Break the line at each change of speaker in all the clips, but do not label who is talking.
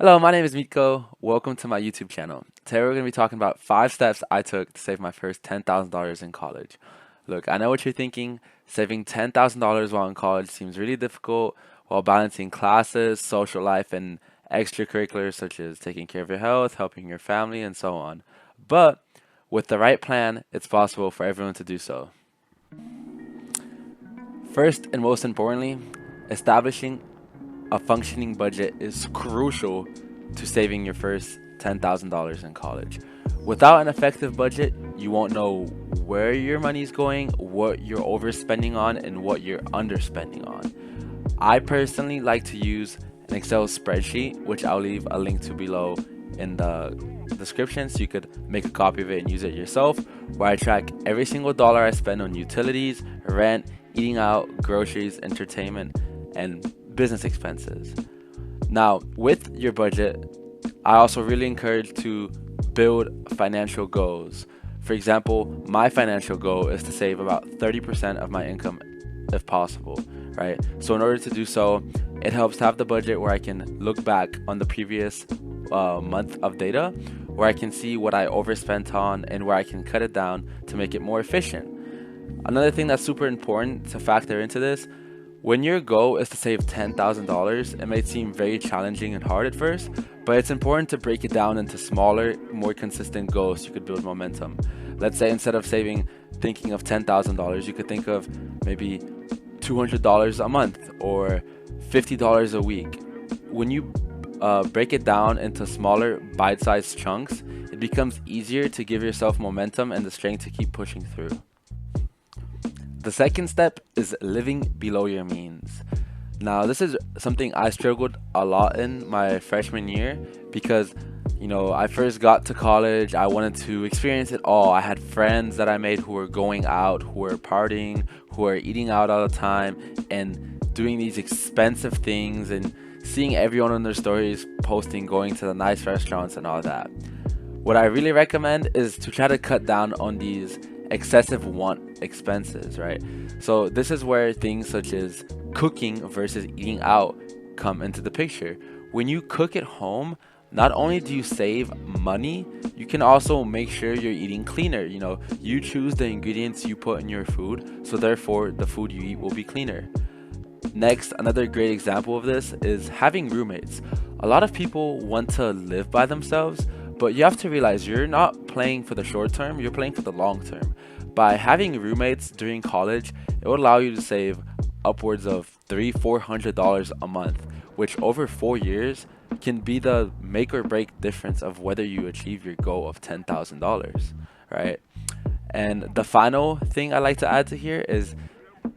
Hello, my name is Miko. Welcome to my YouTube channel. Today we're going to be talking about 5 steps I took to save my first $10,000 in college. Look, I know what you're thinking. Saving $10,000 while in college seems really difficult while balancing classes, social life, and extracurriculars such as taking care of your health, helping your family, and so on. But with the right plan, it's possible for everyone to do so. First and most importantly, establishing a functioning budget is crucial to saving your first $10,000 in college. Without an effective budget, you won't know where your money's going, what you're overspending on, and what you're underspending on. I personally like to use an Excel spreadsheet, which I'll leave a link to below in the description so you could make a copy of it and use it yourself, where I track every single dollar I spend on utilities, rent, eating out, groceries, entertainment, and business expenses. Now, with your budget, I also really encourage to build financial goals. For example, my financial goal is to save about 30% of my income if possible, right? So, in order to do so, it helps to have the budget where I can look back on the previous month of data, where I can see what I overspent on and where I can cut it down to make it more efficient. Another thing that's super important to factor into this, when your goal is to save $10,000, it may seem very challenging and hard at first, but it's important to break it down into smaller, more consistent goals so you could build momentum. Let's say instead of thinking of $10,000, you could think of maybe $200 a month or $50 a week. When you break it down into smaller, bite sized chunks, it becomes easier to give yourself momentum and the strength to keep pushing through. The second step is living below your means. Now, this is something I struggled a lot in my freshman year because, I first got to college. I wanted to experience it all. I had friends that I made who were going out, who were partying, who were eating out all the time, and doing these expensive things and seeing everyone on their stories posting going to the nice restaurants and all that. What I really recommend is to try to cut down on these excessive want expenses, right? So this is where things such as cooking versus eating out come into the picture. When you cook at home, not only do you save money, you can also make sure you're eating cleaner. You choose the ingredients you put in your food, so therefore the food you eat will be cleaner. Next, another great example of this is having roommates. A lot of people want to live by themselves, but you have to realize you're not playing for the short term, you're playing for the long term. By having roommates during college, it would allow you to save upwards of $300-400 a month, which over 4 years can be the make or break difference of whether you achieve your goal of $10,000, right? And the final thing I like to add to here is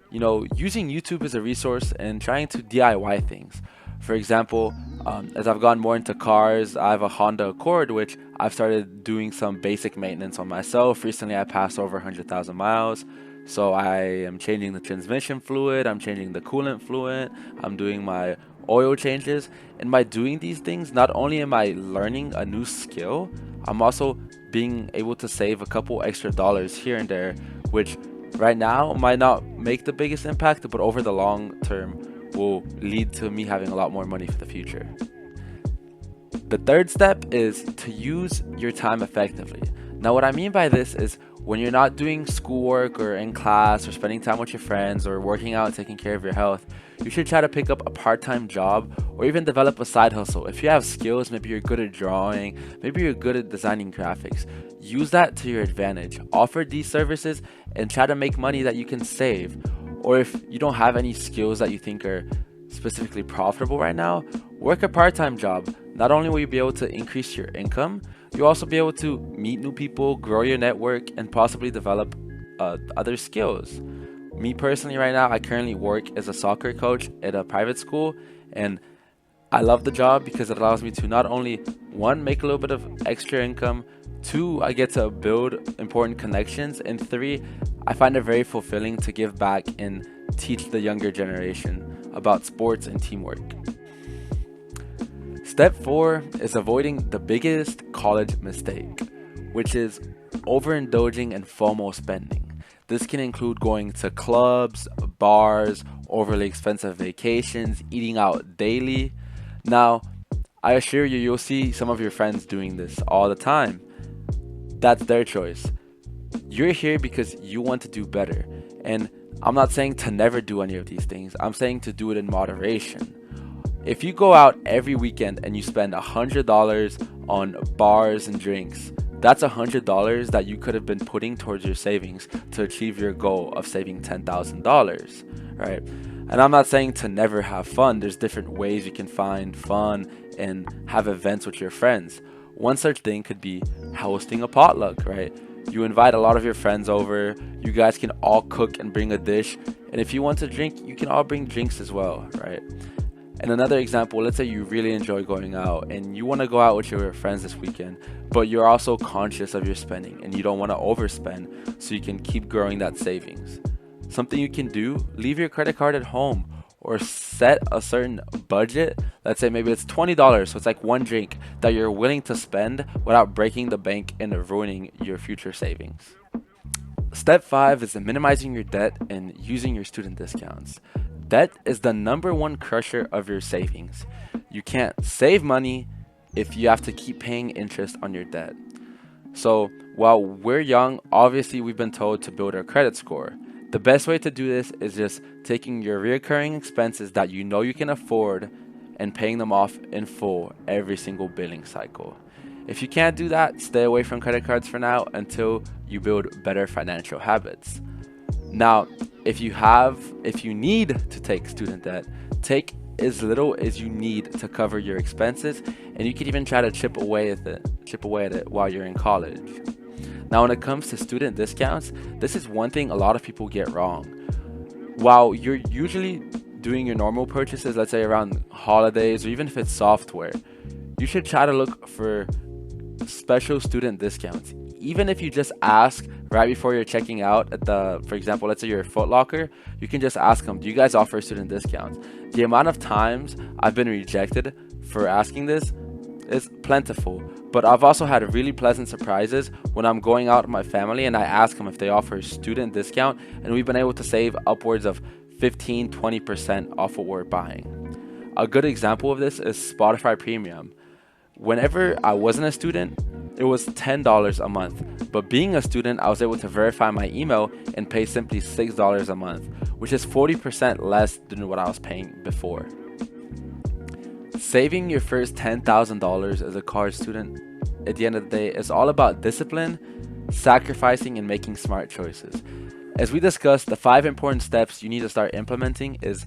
using YouTube as a resource and trying to DIY things. For example, as I've gone more into cars, I have a Honda Accord, which I've started doing some basic maintenance on myself. Recently, I passed over 100,000 miles. So I am changing the transmission fluid, I'm changing the coolant fluid, I'm doing my oil changes. And by doing these things, not only am I learning a new skill, I'm also being able to save a couple extra dollars here and there, which right now might not make the biggest impact, but over the long term will lead to me having a lot more money for the future. The third step is to use your time effectively. Now, what I mean by this is when you're not doing schoolwork or in class or spending time with your friends or working out and taking care of your health, you should try to pick up a part time job or even develop a side hustle. If you have skills, maybe you're good at drawing, maybe you're good at designing graphics, use that to your advantage. Offer these services and try to make money that you can save. Or if you don't have any skills that you think are specifically profitable right now, work a part time job. Not only will you be able to increase your income, you'll also be able to meet new people, grow your network, and possibly develop other skills. Me personally, right now, I currently work as a soccer coach at a private school, and I love the job because it allows me to not only one, make a little bit of extra income, two, I get to build important connections, and three, I find it very fulfilling to give back and teach the younger generation about sports and teamwork. Step 4 is avoiding the biggest college mistake, which is overindulging in FOMO spending. This can include going to clubs, bars, overly expensive vacations, eating out daily. Now, I assure you, you'll see some of your friends doing this all the time. That's their choice. You're here because you want to do better. And I'm not saying to never do any of these things, I'm saying to do it in moderation. If you go out every weekend and you spend $100 on bars and drinks, that's $100 that you could have been putting towards your savings to achieve your goal of saving $10,000, right? And I'm not saying to never have fun. There's different ways you can find fun and have events with your friends. One such thing could be hosting a potluck, right? You invite a lot of your friends over, you guys can all cook and bring a dish, and if you want to drink, you can all bring drinks as well, right? And another example, let's say you really enjoy going out and you want to go out with your friends this weekend, but you're also conscious of your spending and you don't want to overspend so you can keep growing that savings. Something you can do, leave your credit card at home or set a certain budget. Let's say maybe it's $20, so it's like one drink that you're willing to spend without breaking the bank and ruining your future savings. Step 5 is minimizing your debt and using your student discounts. Debt is the number one crusher of your savings. You can't save money if you have to keep paying interest on your debt. So while we're young, obviously we've been told to build our credit score. The best way to do this is just taking your recurring expenses that you know you can afford and paying them off in full every single billing cycle. If you can't do that, stay away from credit cards for now until you build better financial habits. Now, if you need to take student debt, take as little as you need to cover your expenses, and you can even try to chip away at it while you're in college. Now, when it comes to student discounts, this is one thing a lot of people get wrong. While you're usually doing your normal purchases, let's say around holidays or even if it's software, you should try to look for special student discounts. Even if you just ask right before you're checking out at for example, let's say you're a Foot Locker, you can just ask them, do you guys offer student discounts? The amount of times I've been rejected for asking this is plentiful, but I've also had really pleasant surprises when I'm going out with my family and I ask them if they offer a student discount, and we've been able to save upwards of 15-20% off what we're buying. A good example of this is Spotify Premium. Whenever I wasn't a student, it was $10 a month, but being a student, I was able to verify my email and pay simply $6 a month, which is 40% less than what I was paying before. Saving your first $10,000 as a college student, at the end of the day, is all about discipline, sacrificing, and making smart choices. As we discussed, the 5 important steps you need to start implementing is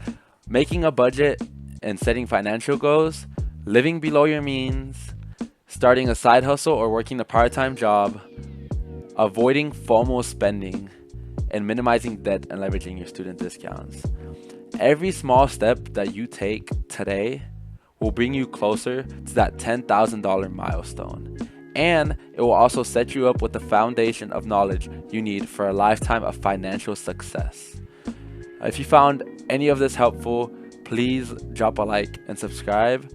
making a budget and setting financial goals, living below your means, starting a side hustle or working a part-time job, avoiding FOMO spending, and minimizing debt and leveraging your student discounts. Every small step that you take today will bring you closer to that $10,000 milestone. And it will also set you up with the foundation of knowledge you need for a lifetime of financial success. If you found any of this helpful, please drop a like and subscribe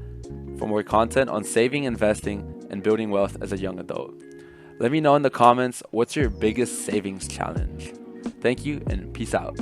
for more content on saving, investing, and building wealth as a young adult. Let me know in the comments what's your biggest savings challenge. Thank you and peace out.